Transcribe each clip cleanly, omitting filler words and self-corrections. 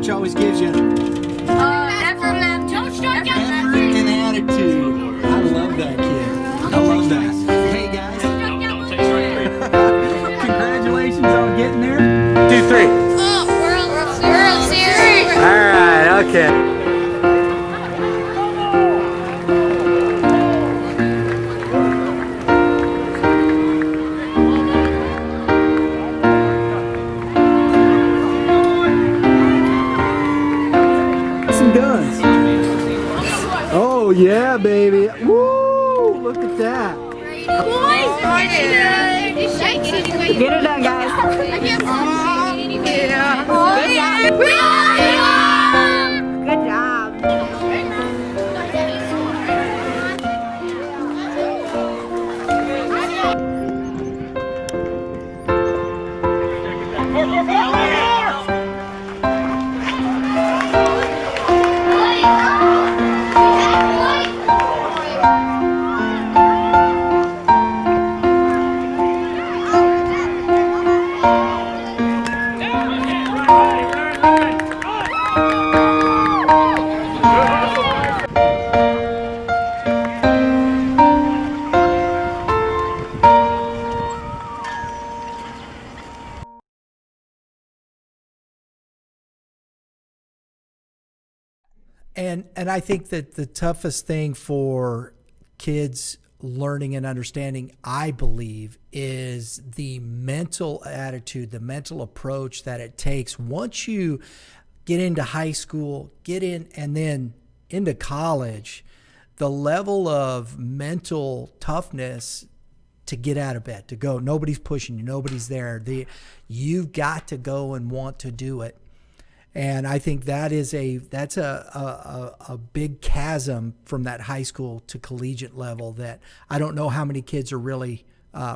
coach always gives you Effort and attitude. I love that kid. I love that. Hey guys, congratulations on getting there. 2-3. World Series. All right, okay. Some guns. Oh yeah, baby. Woo! Look at that. Get it done, guys. Good job. And I think that the toughest thing for kids learning and understanding, I believe, is the mental attitude, the mental approach that it takes once you get into high school, get in, and then into college, the level of mental toughness to get out of bed, to go. Nobody's pushing you, nobody's there. You've got to go and want to do it. And I think that's a big chasm from that high school to collegiate level that I don't know how many kids are really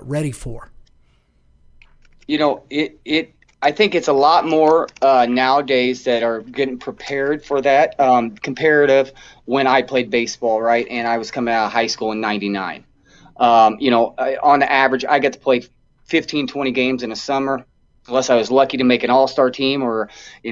ready for. You know, I think it's a lot more nowadays that are getting prepared for that. Comparative when I played baseball, right, and I was coming out of high school in '99. On the average, I get to play 15, 20 games in a summer. Unless I was lucky to make an all-star team, or we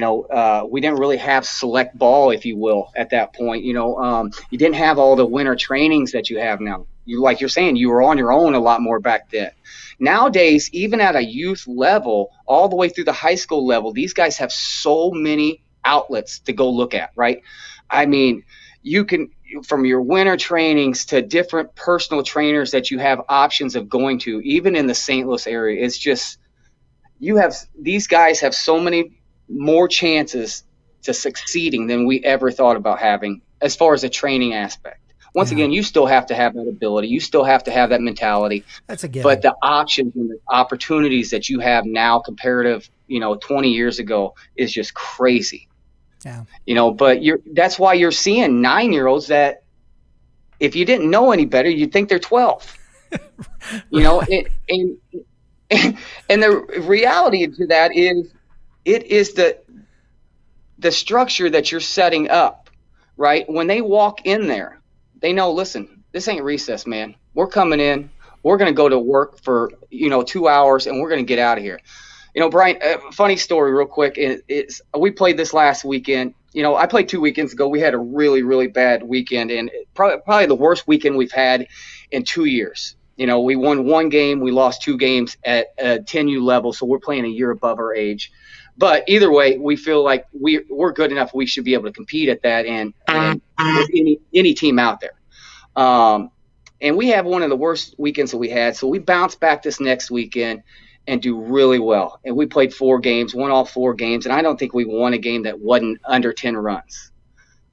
didn't really have select ball, if you will, at that point. You didn't have all the winter trainings that you have now. Like you're saying, you were on your own a lot more back then. Nowadays, even at a youth level, all the way through the high school level, these guys have so many outlets to go look at, right? I mean, you can, from your winter trainings to different personal trainers that you have options of going to, even in the St. Louis area. It's just, these guys have so many more chances to succeeding than we ever thought about having as far as a training aspect. Once again, you still have to have that ability. You still have to have that mentality. That's a given. But the options and the opportunities that you have now comparative, 20 years ago is just crazy. Yeah. But that's why you're seeing 9-year-olds that if you didn't know any better, you'd think they're 12. And the reality to that is it is the structure that you're setting up, right? When they walk in there, they know, listen, this ain't recess, man. We're coming in. We're going to go to work for, 2 hours, and we're going to get out of here. Brian, funny story real quick. We played this last weekend. I played 2 weekends ago. We had a really, really bad weekend, and probably the worst weekend we've had in 2 years. We won 1 game. We lost 2 games at a 10U level, so we're playing a year above our age. But either way, we feel like we're good enough. We should be able to compete at that and with any team out there. And we have one of the worst weekends that we had, so we bounced back this next weekend and do really well. And we played 4 games, won all 4 games, and I don't think we won a game that wasn't under 10 runs.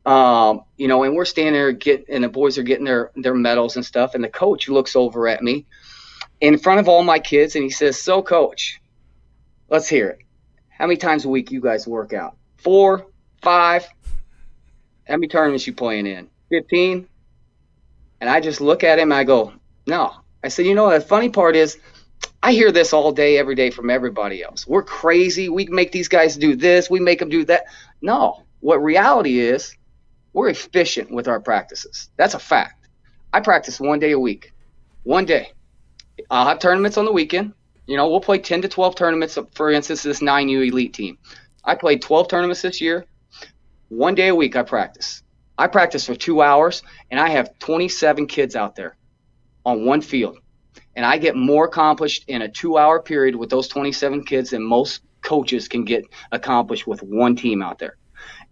And we're standing there and the boys are getting their medals and stuff. And the coach looks over at me in front of all my kids and he says, "So coach, let's hear it. How many times a week you guys work out? 4, 5? How many tournaments you playing in? 15? And I just look at him and I go, no. I said, the funny part is I hear this all day, every day from everybody else. We're crazy. We make these guys do this. We make them do that. No, what reality is, we're efficient with our practices. That's a fact. I practice 1 day a week. 1 day. I'll have tournaments on the weekend. We'll play 10 to 12 tournaments. For instance, this 9U elite team. I played 12 tournaments this year. 1 day a week I practice. I practice for 2 hours, and I have 27 kids out there on one field. And I get more accomplished in a 2-hour period with those 27 kids than most coaches can get accomplished with one team out there.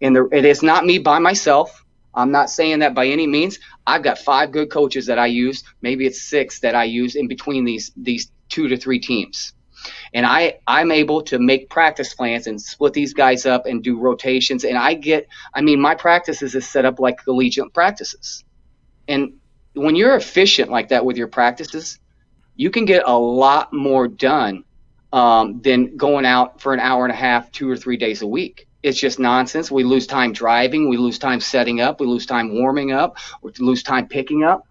And it is not me by myself. I'm not saying that by any means. I've got 5 good coaches that I use. Maybe it's 6 that I use in between these 2 to 3 teams. And I'm able to make practice plans and split these guys up and do rotations. And my practices is set up like collegiate practices. And when you're efficient like that with your practices, you can get a lot more done than going out for an hour and a half, 2 or 3 days a week. It's just nonsense. We lose time driving. We lose time setting up. We lose time warming up. We lose time picking up.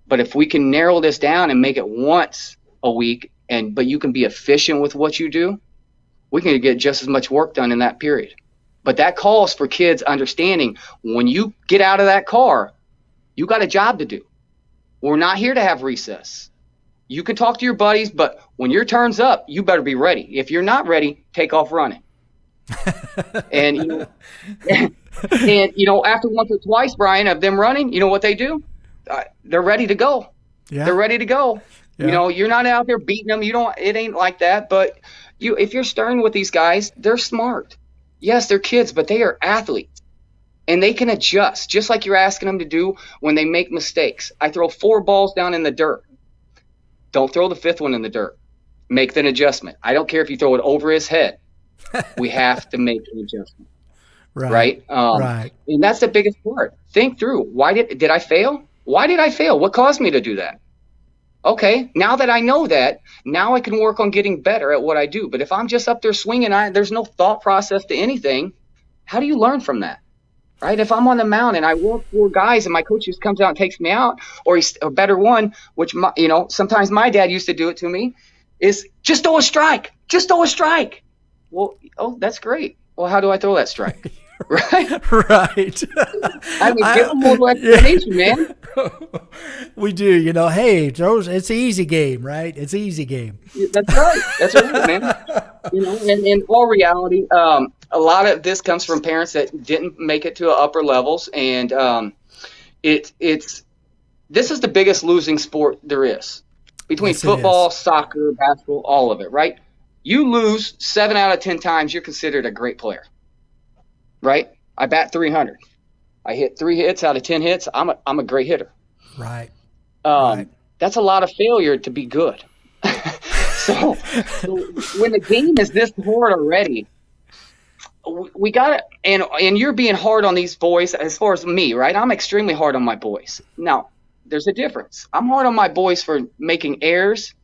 But if we can narrow this down and make it once a week, but you can be efficient with what you do, we can get just as much work done in that period. But that calls for kids understanding when you get out of that car, you got a job to do. We're not here to have recess. You can talk to your buddies, but when your turn's up, you better be ready. If you're not ready, take off running. And after once or twice, Brian, of them running, you know what they do? They're ready to go. Yeah. They're ready to go. Yeah. You're not out there beating them. It ain't like that. But if you're stern with these guys, they're smart. Yes, they're kids, but they are athletes. And they can adjust, just like you're asking them to do when they make mistakes. I throw 4 balls down in the dirt. Don't throw the 5th one in the dirt. Make an adjustment. I don't care if you throw it over his head. We have to make an adjustment. Right? Right. And that's the biggest part. Think through. Why did I fail? Why did I fail? What caused me to do that? Okay, now that I know that, now I can work on getting better at what I do. But if I'm just up there swinging, there's no thought process to anything, how do you learn from that? Right? If I'm on the mound and I walk 4 guys and my coach just comes out and takes me out, or he's a better one, which sometimes my dad used to do it to me, is just throw a strike. Just throw a strike. Well, that's great. Well, how do I throw that strike? Right? Right. I mean, give them more explanation, man. We do, hey, it's an easy game, right? It's an easy game. That's right. That's right, man. And in all reality, a lot of this comes from parents that didn't make it to upper levels, and this is the biggest losing sport there is between football, soccer, basketball, all of it, right? You lose 7 out of 10 times, you're considered a great player, right? I bat 300. I hit 3 hits out of 10 hits. I'm a great hitter. Right. That's a lot of failure to be good. So when the game is this hard already, we got to, and you're being hard on these boys as far as me, right? I'm extremely hard on my boys. Now, there's a difference. I'm hard on my boys for making errors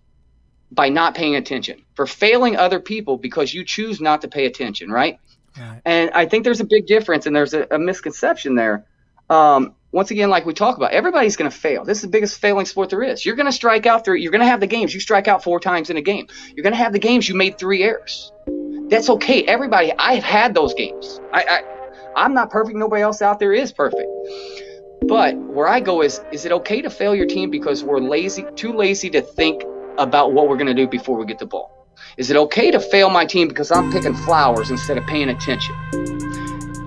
by not paying attention, for failing other people because you choose not to pay attention, right? Right. And I think there's a big difference, and there's a misconception there. Once again, like we talk about, everybody's going to fail. This is the biggest failing sport there is. You're going to strike out you're going to have the games you strike out 4 times in a game. You're going to have the games you made 3 errors. That's okay. Everybody, I've had those games. I'm not perfect. Nobody else out there is perfect. But where I go is it okay to fail your team because we're too lazy to think about what we're going to do before we get the ball? Is it okay to fail my team because I'm picking flowers instead of paying attention?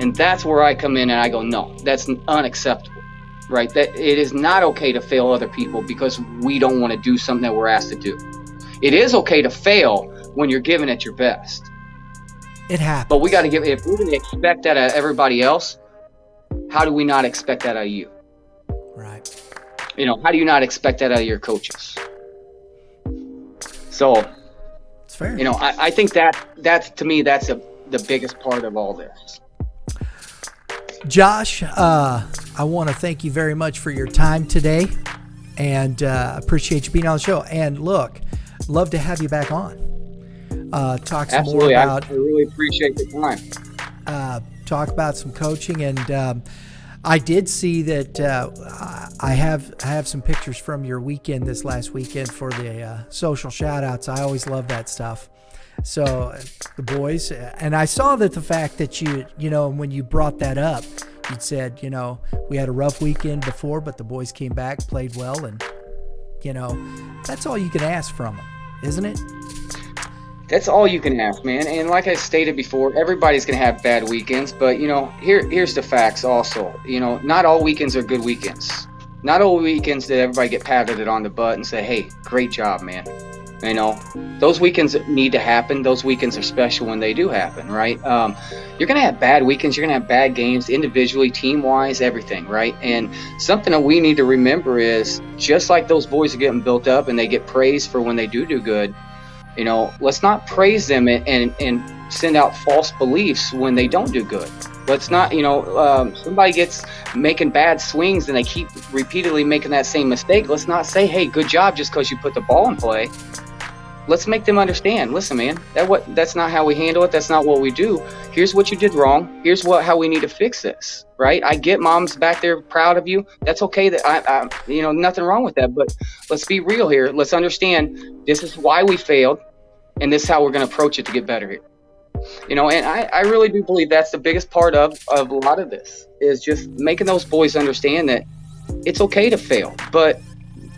And that's where I come in and I go, no, that's unacceptable, right? That it is not okay to fail other people because we don't want to do something that we're asked to do. It is okay to fail when you're giving it your best. It happens. But we got to if we're going to expect that out of everybody else, how do we not expect that out of you? Right. How do you not expect that out of your coaches? So, it's fair. I think that's to me, that's the biggest part of all this. Josh, I want to thank you very much for your time today, and appreciate you being on the show. And look, love to have you back on. Talk some Absolutely. more about. I really appreciate the time. Talk about some coaching, and I did see that I have some pictures from your weekend this last weekend for the social shout outs. I always love that stuff. So the boys, and I saw that the fact that you when you brought that up, you said, we had a rough weekend before, but the boys came back, played well, and that's all you can ask from them, isn't it? That's all you can ask, man. And like I stated before, everybody's gonna have bad weekends, but here's the facts also. Not all weekends are good weekends. Not all weekends did everybody get patted it on the butt and say, "Hey, great job, man." Those weekends need to happen. Those weekends are special when they do happen, right? You're gonna have bad weekends. You're gonna have bad games, individually, team-wise, everything, right? And something that we need to remember is, just like those boys are getting built up and they get praised for when they do good. Let's not praise them and send out false beliefs when they don't do good. Let's not, somebody gets making bad swings and they keep repeatedly making that same mistake. Let's not say, "Hey, good job," just because you put the ball in play. Let's make them understand. Listen, man, that's not how we handle it. That's not what we do. Here's what you did wrong. Here's how we need to fix this, right? I get moms back there proud of you. That's okay. That I nothing wrong with that. But let's be real here. Let's understand this is why we failed, and this is how we're going to approach it to get better here. And I really do believe that's the biggest part of a lot of this, is just making those boys understand that it's okay to fail, but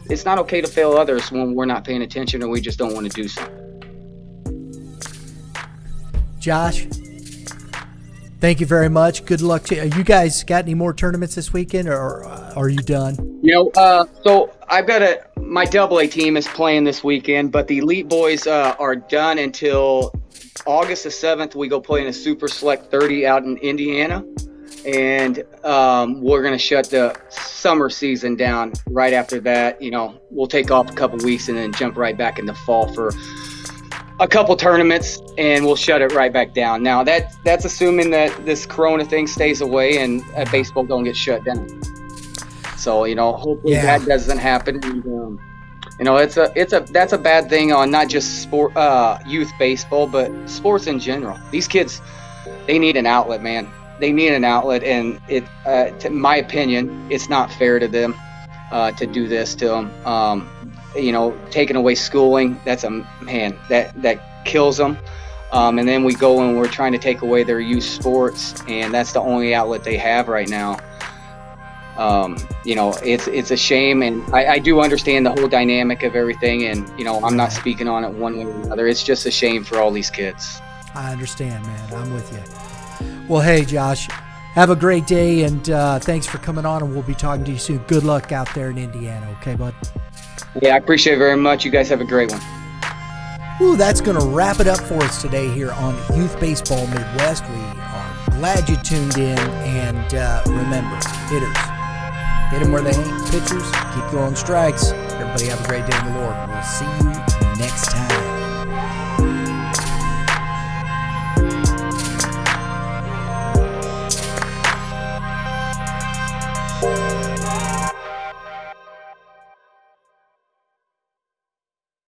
it's not okay to fail others when we're not paying attention or we just don't want to do something. Josh, thank you very much. Good luck to you. You guys got any more tournaments this weekend, or are you done? So I've got my AA team is playing this weekend, but the elite boys are done until August the 7th. We go play in a Super Select 30 out in Indiana. And we're going to shut the summer season down right after that. We'll take off a couple weeks and then jump right back into fall for a couple tournaments, and we'll shut it right back down. Now, that's assuming that this Corona thing stays away and baseball don't get shut down. So, hopefully that doesn't happen. And, that's a bad thing on not just sport, youth baseball, but sports in general. These kids, they need an outlet, man. They need an outlet, and to my opinion, it's not fair to them to do this to them. Taking away schooling, that kills them. And then we go and we're trying to take away their youth sports, and that's the only outlet they have right now. It's a shame, and I do understand the whole dynamic of everything, and I'm not speaking on it one way or another. It's just a shame for all these kids. I understand, man. I'm with you. Well, hey, Josh, have a great day, and thanks for coming on, and we'll be talking to you soon. Good luck out there in Indiana, okay, bud? Yeah, I appreciate it very much. You guys have a great one. Ooh, that's going to wrap it up for us today here on Youth Baseball Midwest. We are glad you tuned in, and remember, hitters, hit them where they ain't. Pitchers, keep throwing strikes. Everybody have a great day in the Lord. We'll see you next time.